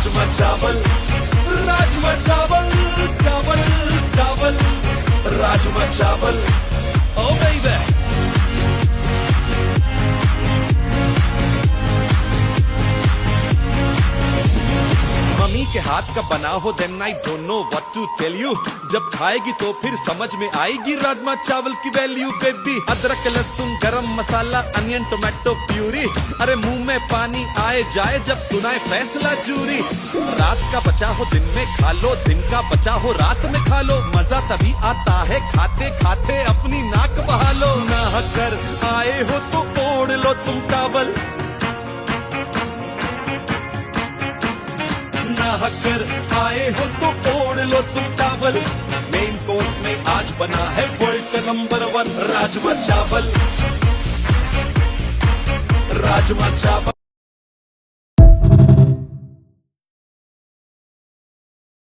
राजमा चावल, राजमा चावल, चावल चावल, राजमा चावल, ओ बेबी। मम्मी के हाथ का बना हो then I don't know what to tell you. जब खाएगी तो फिर समझ में आएगी राजमा चावल की वैल्यू बेबी। अदरक लहसुन गरम मसाला अनियन टोमेटो प्यूरी, अरे मुंह में पानी आए जाए जब सुनाए फैसला जूरी। रात का बचा हो दिन में खा लो, दिन का बचा हो रात में खा लो। मजा तभी आता है खाते खाते अपनी नाक बहा लो। नहा कर आए हो तो ओढ़ लो तुम टॉवल, नहाकर आए हो तो ओढ़ लो तुम टॉवल। मेन कोर्स में आज बना है वर्ल्ड का नंबर 1 राजमा चावल, राजमा चावल।